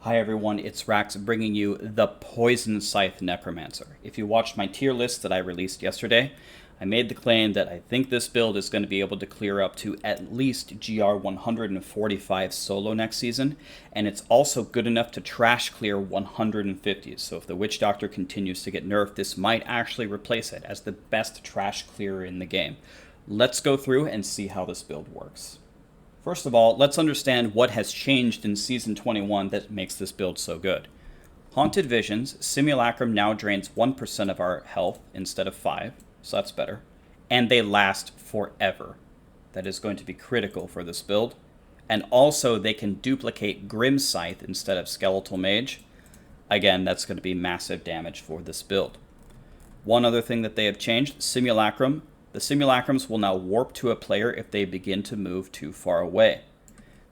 Hi everyone, it's Rax bringing you the Poison Scythe Necromancer. If you watched my tier list that I released yesterday, I made the claim that I think this build is going to be able to clear up to at least GR 145 solo next season, and it's also good enough to trash clear 150s, so if the Witch Doctor continues to get nerfed, this might actually replace it as the best trash clearer in the game. Let's go through and see how this build works. First of all, let's understand what has changed in Season 21 that makes this build so good. Haunted Visions, Simulacrum now drains 1% of our health instead of 5, so that's better. And they last forever. That is going to be critical for this build. And also, they can duplicate Grim Scythe instead of Skeletal Mage. Again, that's going to be massive damage for this build. One other thing that they have changed, Simulacrum. The Simulacrums will now warp to a player if they begin to move too far away.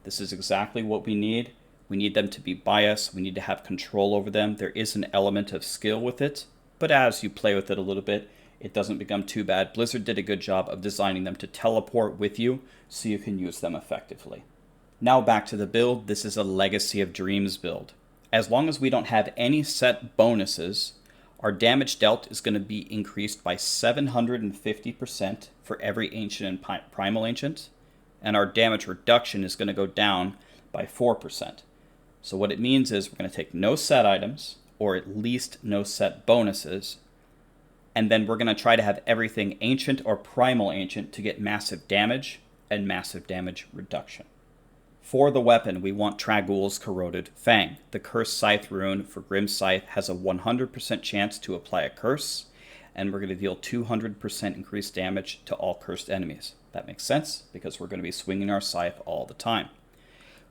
This is exactly what we need. We need them to be by us. We need to have control over them. There is an element of skill with it, but as you play with it a little bit, it doesn't become too bad. Blizzard did a good job of designing them to teleport with you so you can use them effectively. Now back to the build. This is a Legacy of Dreams build. As long as we don't have any set bonuses, our damage dealt is going to be increased by 750% for every Ancient and Primal Ancient, and our damage reduction is going to go down by 4%. So what it means is we're going to take no set items, or at least no set bonuses, and then we're going to try to have everything Ancient or Primal Ancient to get massive damage and massive damage reduction. For the weapon, we want Trag'Oul's Corroded Fang. The Cursed Scythe rune for Grim Scythe has a 100% chance to apply a curse, and we're going to deal 200% increased damage to all cursed enemies. That makes sense, because we're going to be swinging our scythe all the time.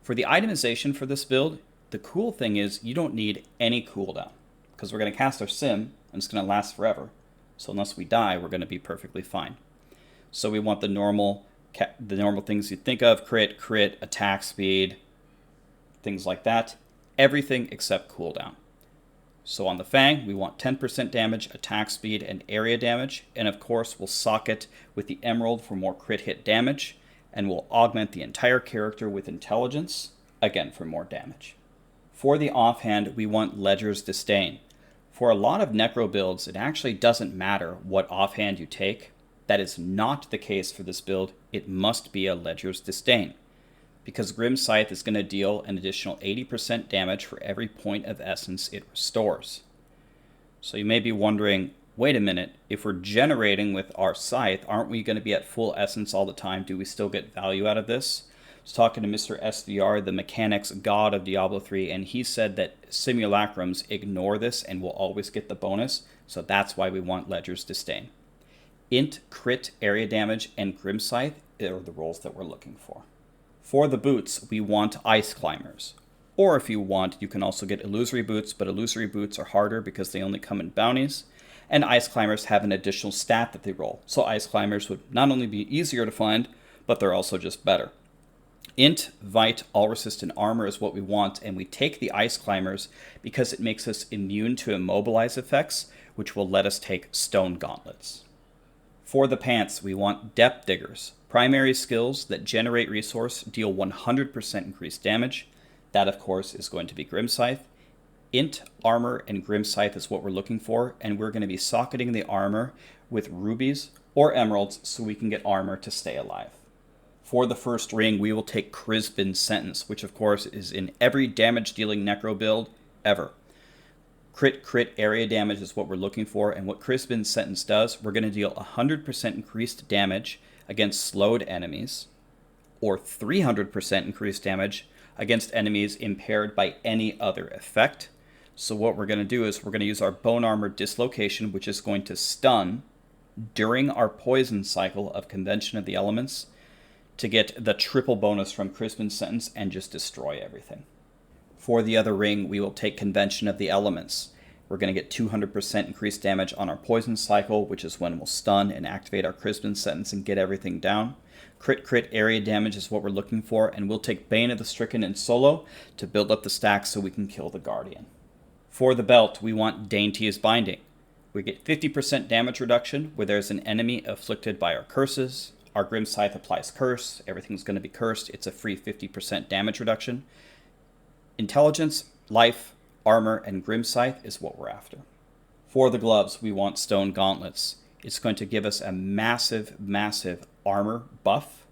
For the itemization for this build, the cool thing is you don't need any cooldown, because we're going to cast our sim, and it's going to last forever. So unless we die, we're going to be perfectly fine. So we want the normal things you think of, crit, attack speed, things like that. Everything except cooldown. So on the Fang, we want 10% damage, attack speed, and area damage. And of course, we'll sock it with the Emerald for more crit hit damage. And we'll augment the entire character with Intelligence, again for more damage. For the offhand, we want Ledger's Disdain. For a lot of Necro builds, it actually doesn't matter what offhand you take. That is not the case for this build. It must be a Ledger's Disdain, because Grim Scythe is going to deal an additional 80% damage for every point of essence it restores. So you may be wondering, wait a minute, if we're generating with our Scythe, aren't we going to be at full essence all the time? Do we still get value out of this? I was talking to Mr. SVR, the mechanics god of Diablo 3, and he said that Simulacrums ignore this and will always get the bonus, so that's why we want Ledger's Disdain. Int, crit, area damage, and Grim Scythe are the roles that we're looking for. For the boots, we want Ice Climbers. Or if you want, you can also get Illusory Boots, but Illusory Boots are harder because they only come in bounties. And Ice Climbers have an additional stat that they roll. So Ice Climbers would not only be easier to find, but they're also just better. Int, Vite, All Resistant Armor is what we want, and we take the Ice Climbers because it makes us immune to Immobilize effects, which will let us take Stone Gauntlets. For the pants, we want Depth Diggers. Primary skills that generate resource deal 100% increased damage. That, of course, is going to be Grim Scythe. Int, Armor, and Grim Scythe is what we're looking for, and we're going to be socketing the armor with rubies or emeralds so we can get armor to stay alive. For the first ring, we will take Crispin's Sentence, which, of course, is in every damage-dealing Necro build ever. Crit, area damage is what we're looking for, and what Crispin's Sentence does, we're going to deal 100% increased damage against slowed enemies, or 300% increased damage against enemies impaired by any other effect. So what we're going to do is we're going to use our Bone Armor Dislocation, which is going to stun during our poison cycle of Convention of the Elements to get the triple bonus from Crispin's Sentence and just destroy everything. For the other ring, we will take Convention of the Elements. We're going to get 200% increased damage on our poison cycle, which is when we'll stun and activate our Crispin Sentence and get everything down. Crit area damage is what we're looking for, and we'll take Bane of the Stricken in solo to build up the stack so we can kill the Guardian. For the belt, we want Daintiest Binding. We get 50% damage reduction where there's an enemy afflicted by our curses. Our Grim Scythe applies Curse. Everything's going to be cursed. It's a free 50% damage reduction. Intelligence, life, armor, and Grim Scythe is what we're after. For the gloves, we want Stone Gauntlets. It's going to give us a massive, massive armor buff.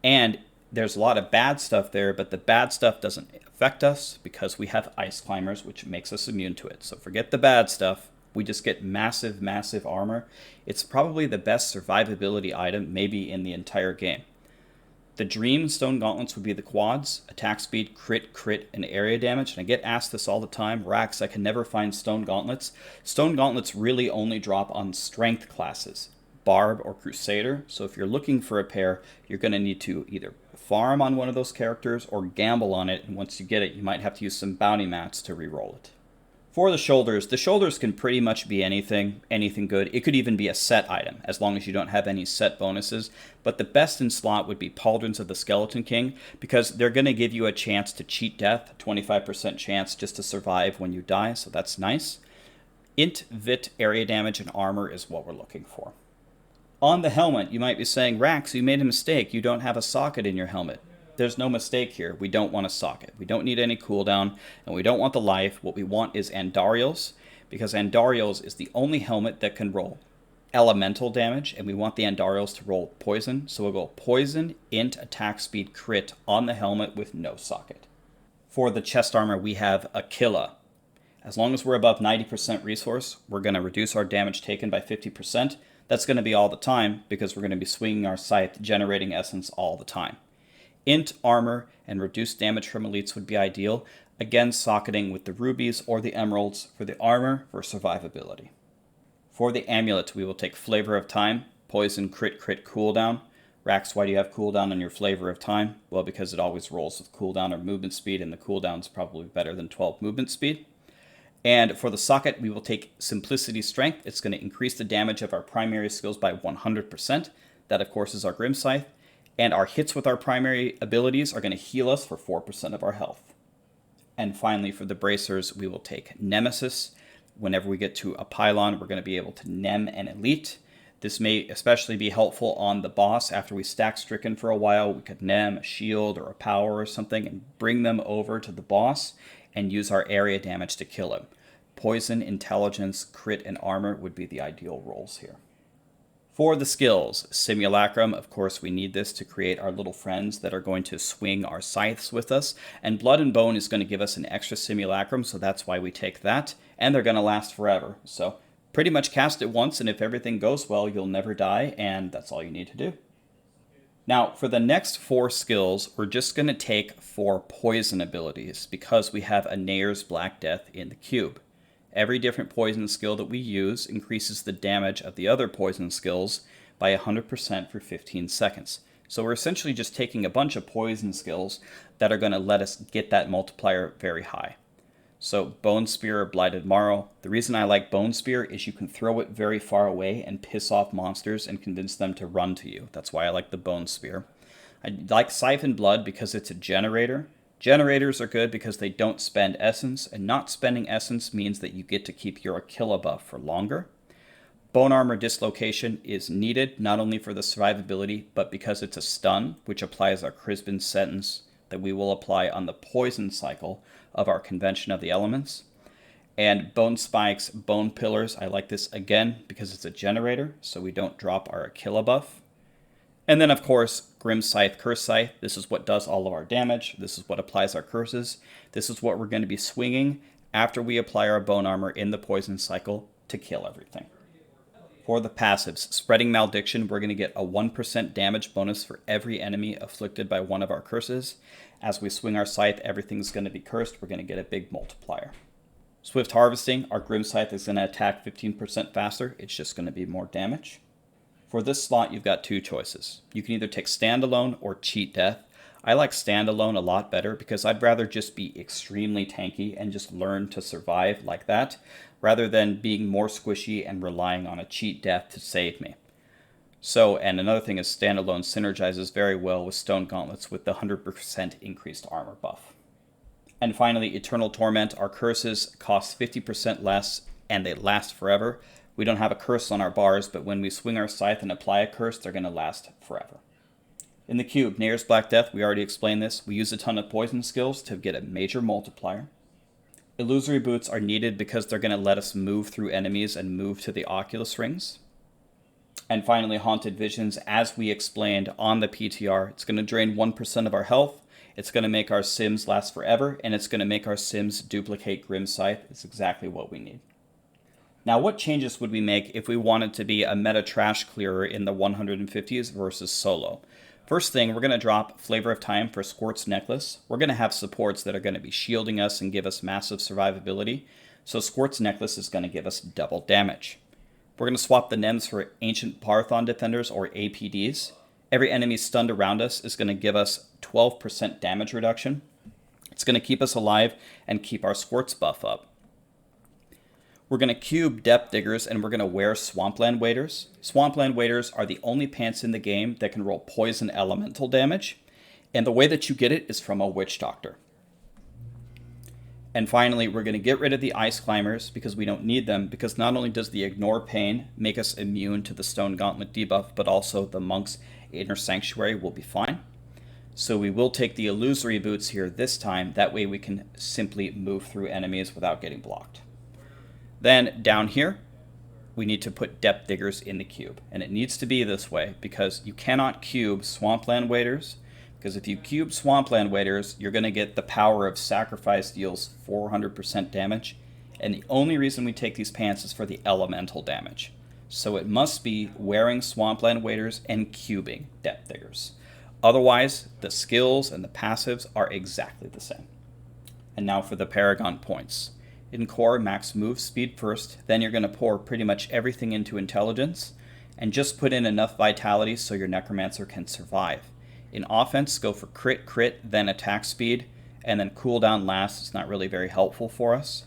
And there's a lot of bad stuff there, but the bad stuff doesn't affect us because we have Ice Climbers, which makes us immune to it. So forget the bad stuff. We just get massive, massive armor. It's probably the best survivability item maybe in the entire game. The Dream Stone Gauntlets would be the quads, attack speed, crit, and area damage. And I get asked this all the time. Rax, I can never find Stone Gauntlets. Stone Gauntlets really only drop on strength classes, Barb or Crusader. So if you're looking for a pair, you're going to need to either farm on one of those characters or gamble on it. And once you get it, you might have to use some bounty mats to reroll it. For the shoulders can pretty much be anything good. It could even be a set item, as long as you don't have any set bonuses. But the best in slot would be Pauldrons of the Skeleton King, because they're going to give you a chance to cheat death, 25% chance just to survive when you die, so that's nice. Int, Vit, area damage, and armor is what we're looking for. On the helmet, you might be saying, Rax, you made a mistake. You don't have a socket in your helmet. There's no mistake here. We don't want a socket. We don't need any cooldown, and we don't want the life. What we want is Andariel's, because Andariel's is the only helmet that can roll elemental damage, and we want the Andariel's to roll poison. So we'll go poison, int, attack speed, crit on the helmet with no socket. For the chest armor, we have Aquila. As long as we're above 90% resource, we're going to reduce our damage taken by 50%. That's going to be all the time, because we're going to be swinging our scythe, generating essence all the time. Int, armor, and reduced damage from elites would be ideal. Again, socketing with the rubies or the emeralds for the armor for survivability. For the amulet, we will take Flavor of Time, poison, crit, cooldown. Rax, why do you have cooldown on your Flavor of Time? Well, because it always rolls with cooldown or movement speed, and the cooldown is probably better than 12 movement speed. And for the socket, we will take Simplicity Strength. It's going to increase the damage of our primary skills by 100%. That, of course, is our Grim Scythe. And our hits with our primary abilities are going to heal us for 4% of our health. And finally, for the bracers, we will take Nemesis. Whenever we get to a pylon, we're going to be able to Nem an elite. This may especially be helpful on the boss. After we stack Stricken for a while, we could Nem a shield or a power or something and bring them over to the boss and use our area damage to kill him. Poison, intelligence, crit, and armor would be the ideal rolls here. For the skills, Simulacrum, of course we need this to create our little friends that are going to swing our scythes with us, and Blood and Bone is going to give us an extra Simulacrum, so that's why we take that, and they're going to last forever. So pretty much cast it once, and if everything goes well, you'll never die, and that's all you need to do. Now, for the next 4 skills, we're just going to take 4 poison abilities, because we have a Nair's Black Death in the cube. Every different poison skill that we use increases the damage of the other poison skills by 100% for 15 seconds. So we're essentially just taking a bunch of poison skills that are going to let us get that multiplier very high. So Bone Spear or Blighted Marrow. The reason I like Bone Spear is you can throw it very far away and piss off monsters and convince them to run to you. That's why I like the Bone Spear. I like Siphon Blood because it's a generator. Generators are good because they don't spend essence, and not spending essence means that you get to keep your Aquila buff for longer. Bone Armor Dislocation is needed not only for the survivability, but because it's a stun, which applies our Crispin sentence that we will apply on the poison cycle of our Convention of the Elements. And Bone Spikes, Bone Pillars, I like this again because it's a generator, so we don't drop our Aquila buff. And then, of course, Grim Scythe, Curse Scythe. This is what does all of our damage. This is what applies our curses. This is what we're going to be swinging after we apply our Bone Armor in the poison cycle to kill everything. For the passives, Spreading Malediction, we're going to get a 1% damage bonus for every enemy afflicted by one of our curses. As we swing our scythe, everything's going to be cursed. We're going to get a big multiplier. Swift Harvesting, our Grim Scythe is going to attack 15% faster. It's just going to be more damage. For this slot, you've got 2 choices. You can either take Standalone or Cheat Death. I like Standalone a lot better because I'd rather just be extremely tanky and just learn to survive like that, rather than being more squishy and relying on a Cheat Death to save me. So, and another thing is Standalone synergizes very well with Stone Gauntlets with the 100% increased armor buff. And finally, Eternal Torment. Our curses cost 50% less and they last forever. We don't have a curse on our bars, but when we swing our scythe and apply a curse, they're going to last forever. In the cube, Nair's Black Death, we already explained this. We use a ton of poison skills to get a major multiplier. Illusory boots are needed because they're going to let us move through enemies and move to the Oculus rings. And finally, Haunted Visions, as we explained on the PTR, it's going to drain 1% of our health, it's going to make our sims last forever, and it's going to make our sims duplicate Grim Scythe. It's exactly what we need. Now, what changes would we make if we wanted to be a meta trash clearer in the 150s versus solo? First thing, we're going to drop Flavor of Time for Squirt's Necklace. We're going to have supports that are going to be shielding us and give us massive survivability. So Squirt's Necklace is going to give us double damage. We're going to swap the NEMs for Ancient Parathon Defenders, or APDs. Every enemy stunned around us is going to give us 12% damage reduction. It's going to keep us alive and keep our Squirts buff up. We're going to cube Depth Diggers, and we're going to wear Swampland Waders. Swampland Waders are the only pants in the game that can roll poison elemental damage, and the way that you get it is from a Witch Doctor. And finally, we're going to get rid of the Ice Climbers because we don't need them, because not only does the Ignore Pain make us immune to the Stone Gauntlet debuff, but also the Monk's Inner Sanctuary will be fine. So we will take the Illusory Boots here this time, that way we can simply move through enemies without getting blocked. Then down here, we need to put Depth Diggers in the cube. And it needs to be this way because you cannot cube Swampland Waders. Because if you cube Swampland Waders, you're going to get the power of Sacrifice deals 400% damage. And the only reason we take these pants is for the elemental damage. So it must be wearing Swampland Waders and cubing Depth Diggers. Otherwise, the skills and the passives are exactly the same. And now for the Paragon points. In core, max move speed first, then you're going to pour pretty much everything into intelligence, and just put in enough vitality so your Necromancer can survive. In offense, go for crit, then attack speed, and then cooldown last. It's not really very helpful for us.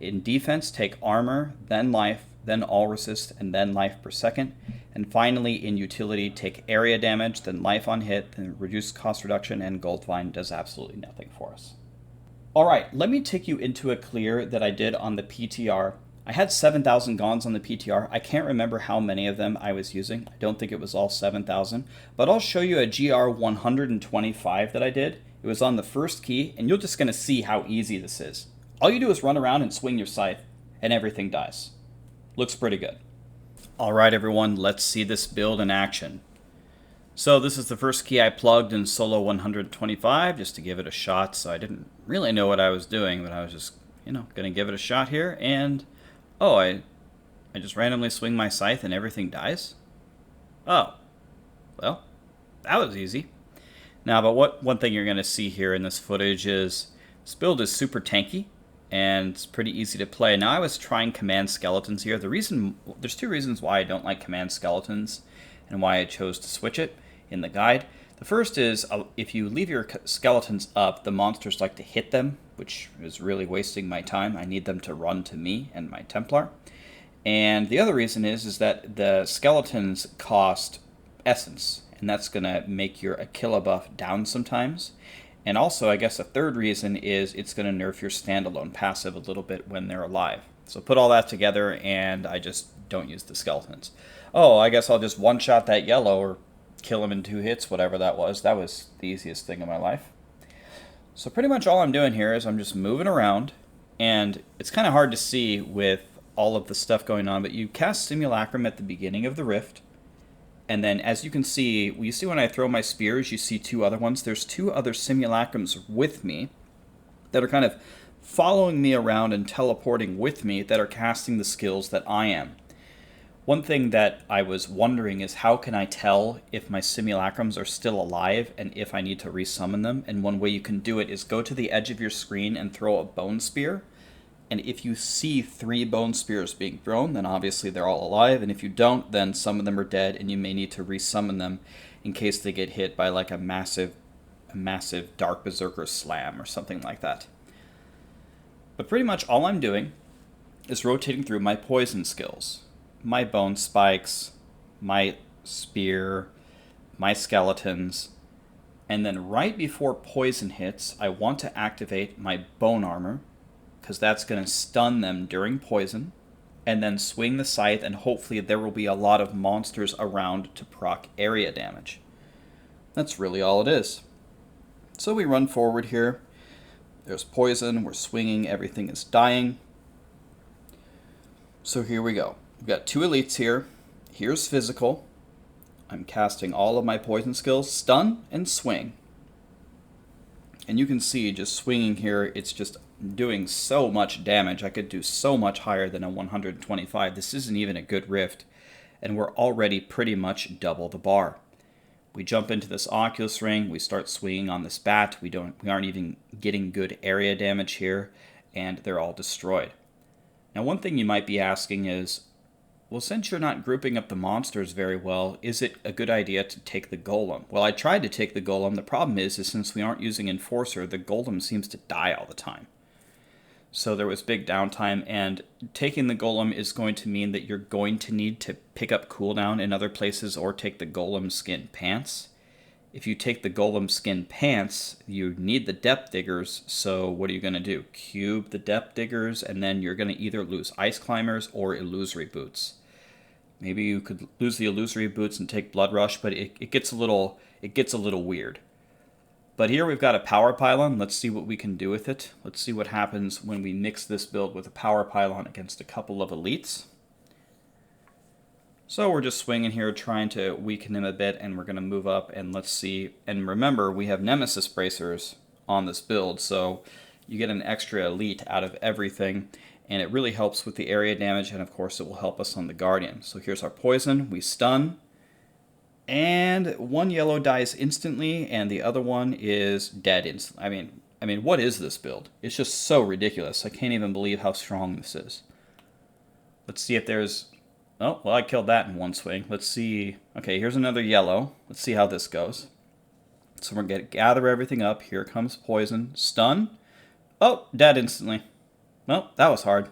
In defense, take armor, then life, then all resist, and then life per second. And finally, in utility, take area damage, then life on hit, then reduce cost reduction, and Goldvine does absolutely nothing for us. Alright, let me take you into a clear that I did on the PTR. I had 7,000 Gons on the PTR. I can't remember how many of them I was using. I don't think it was all 7,000. But I'll show you a GR 125 that I did. It was on the first key, and you're just going to see how easy this is. All you do is run around and swing your scythe, and everything dies. Looks pretty good. Alright everyone, let's see this build in action. So this is the first key I plugged in solo 125 just to give it a shot. So I didn't really know what I was doing, but I was just, going to give it a shot here. And, oh, I just randomly swing my scythe and everything dies? Oh, well, that was easy. Now, but one thing you're going to see here in this footage is this build is super tanky and it's pretty easy to play. Now, I was trying command skeletons here. There's two reasons why I don't like command skeletons and why I chose to switch it in the guide. The first is if you leave your skeletons up, the monsters like to hit them, which is really wasting my time. I need them to run to me and my Templar. And the other reason is that the skeletons cost essence, and that's going to make your Aquila buff down sometimes. And also, I guess a third reason is it's going to nerf your standalone passive a little bit when they're alive. So put all that together, and I just don't use the skeletons. Oh, I guess I'll just one-shot that yellow or kill him in 2 hits, whatever that was. That was the easiest thing in my life. So pretty much all I'm doing here is I'm just moving around, and it's kind of hard to see with all of the stuff going on, but you cast Simulacrum at the beginning of the rift, and then as you can see, you see when I throw my spears, you see 2 other ones. There's 2 other Simulacrums with me that are kind of following me around and teleporting with me that are casting the skills that I am. One thing that I was wondering is how can I tell if my Simulacrums are still alive and if I need to resummon them? And one way you can do it is go to the edge of your screen and throw a Bone Spear. And if you see 3 Bone Spears being thrown, then obviously they're all alive. And if you don't, then some of them are dead and you may need to resummon them in case they get hit by like a massive Dark Berserker Slam or something like that. But pretty much all I'm doing is rotating through my poison skills. My bone spikes, my spear, my skeletons, and then right before poison hits, I want to activate my bone armor, because that's going to stun them during poison, and then swing the scythe, and hopefully there will be a lot of monsters around to proc area damage. That's really all it is. So we run forward here. There's poison. We're swinging. Everything is dying. So here we go. We've got 2 elites here. Here's physical. I'm casting all of my poison skills. Stun and swing. And you can see just swinging here, it's just doing so much damage. I could do so much higher than a 125. This isn't even a good rift. And we're already pretty much double the bar. We jump into this Oculus ring, we start swinging on this bat, we aren't even getting good area damage here, and they're all destroyed. Now one thing you might be asking is, well, since you're not grouping up the monsters very well, is it a good idea to take the golem? Well, I tried to take the golem. The problem is since we aren't using Enforcer, the golem seems to die all the time. So there was big downtime, and taking the golem is going to mean that you're going to need to pick up cooldown in other places or take the golem skin pants. If you take the golem skin pants, you need the depth diggers, so what are you going to do? Cube the depth diggers, and then you're going to either lose ice climbers or illusory boots. Maybe you could lose the illusory boots and take blood rush, but it gets a little weird. But here we've got a power pylon. Let's see what we can do with it. Let's see what happens when we mix this build with a power pylon against a couple of elites. So we're just swinging here, trying to weaken him a bit, and we're going to move up, and let's see. And remember, we have Nemesis bracers on this build, so you get an extra elite out of everything, and it really helps with the area damage, and of course it will help us on the Guardian. So here's our poison. We stun. And one yellow dies instantly, and the other one is dead instantly. I mean, what is this build? It's just so ridiculous. I can't even believe how strong this is. Let's see if there's... Oh, well, I killed that in one swing. Let's see... Okay, here's another yellow. Let's see how this goes. So we're going to gather everything up. Here comes poison. Stun. Oh, dead instantly. Well, that was hard.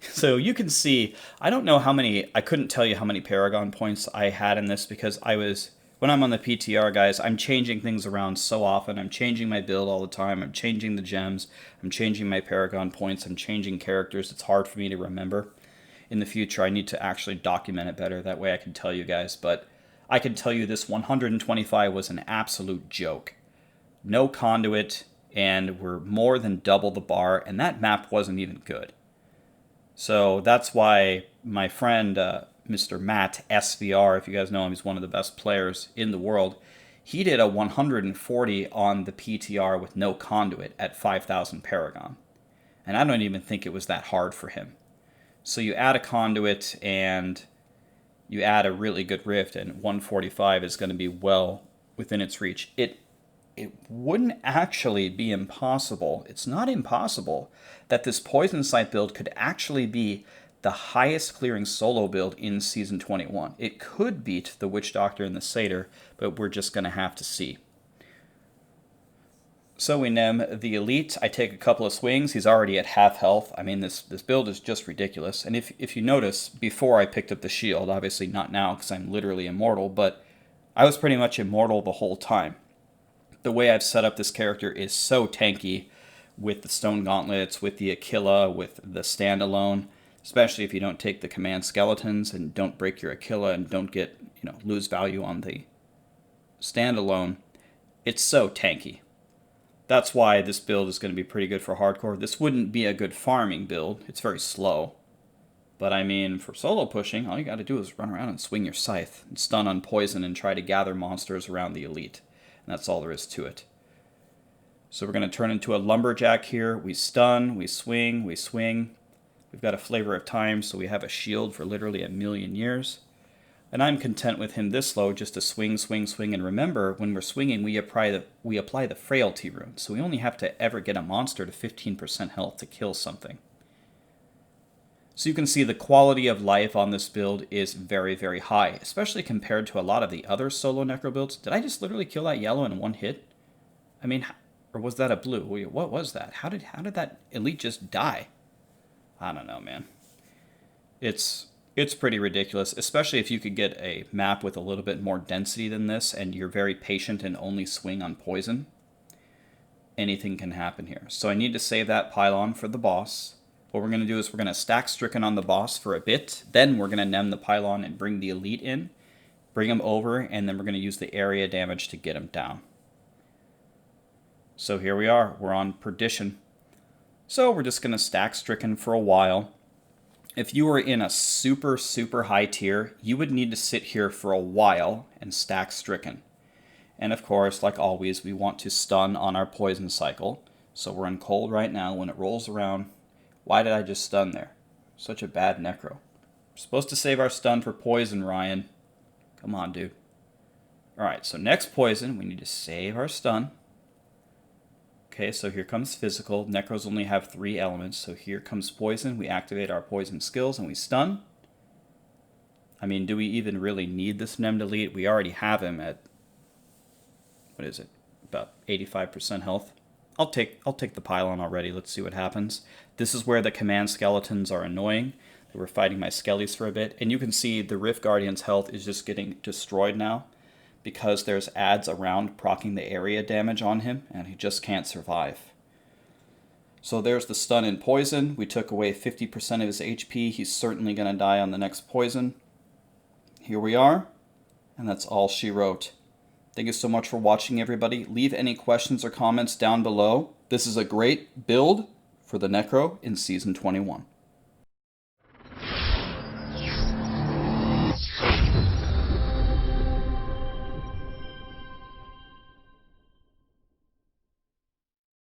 So you can see, I don't know how many, I couldn't tell you how many Paragon points I had in this because when I'm on the PTR, guys, I'm changing things around so often. I'm changing my build all the time. I'm changing the gems. I'm changing my Paragon points. I'm changing characters. It's hard for me to remember. In the future, I need to actually document it better. That way I can tell you guys. But I can tell you this 125 was an absolute joke. No conduit, and we're more than double the bar, and that map wasn't even good. So that's why my friend, Mr. Matt SVR, if you guys know him, he's one of the best players in the world, he did a 140 on the PTR with no conduit at 5,000 Paragon. And I don't even think it was that hard for him. So you add a conduit and you add a really good rift, and 145 is going to be well within its reach. It wouldn't actually be impossible. It's not impossible that this Poison Scythe build could actually be the highest clearing solo build in Season 21. It could beat the Witch Doctor and the Satyr, but we're just going to have to see. So we nem the Elite. I take a couple of swings. He's already at half health. I mean, this build is just ridiculous. And if you notice, before I picked up the shield, obviously not now because I'm literally immortal, but I was pretty much immortal the whole time. The way I've set up this character is so tanky with the Stone Gauntlets, with the Aquila, with the Standalone, especially if you don't take the Command Skeletons and don't break your Aquila and don't get, lose value on the Standalone. It's so tanky. That's why this build is going to be pretty good for hardcore. This wouldn't be a good farming build. It's very slow. But I mean, for solo pushing, all you got to do is run around and swing your Scythe and stun on poison and try to gather monsters around the Elite. And that's all there is to it. So we're going to turn into a Lumberjack here. We stun, we swing, we swing. We've got a Flavor of Time, so we have a shield for literally 1,000,000 years. And I'm content with him this low, just to swing, swing, swing. And remember, when we're swinging, we apply the Frailty rune. So we only have to ever get a monster to 15% health to kill something. So you can see the quality of life on this build is very, very high, especially compared to a lot of the other solo Necro builds. Did I just literally kill that yellow in one hit? I mean, or was that a blue? What was that? How did that Elite just die? I don't know, man. It's pretty ridiculous, especially if you could get a map with a little bit more density than this and you're very patient and only swing on poison. Anything can happen here. So I need to save that pylon for the boss. What we're going to do is we're going to stack Stricken on the boss for a bit. Then we're going to nem the pylon and bring the Elite in. Bring him over, and then we're going to use the area damage to get him down. So here we are. We're on Perdition. So we're just going to stack Stricken for a while. If you were in a super, super high tier, you would need to sit here for a while and stack Stricken. And of course, like always, we want to stun on our poison cycle. So we're in cold right now. When it rolls around, why did I just stun there? Such a bad Necro. We're supposed to save our stun for poison, Ryan. Come on, dude. Alright, so next poison, we need to save our stun. Okay, so here comes physical. Necros only have 3 elements, so here comes poison. We activate our poison skills and we stun. I mean, do we even really need this Nem Delete? We already have him at, what is it, about 85% health. I'll take the pylon already. Let's see what happens. This is where the command skeletons are annoying. They were fighting my skellies for a bit, and you can see the Rift Guardian's health is just getting destroyed now, because there's ads around proccing the area damage on him, and he just can't survive. So there's the stun and poison. We took away 50% of his HP. He's certainly going to die on the next poison. Here we are, and that's all she wrote. Thank you so much for watching, everybody. Leave any questions or comments down below. This is a great build for the Necro in Season 21.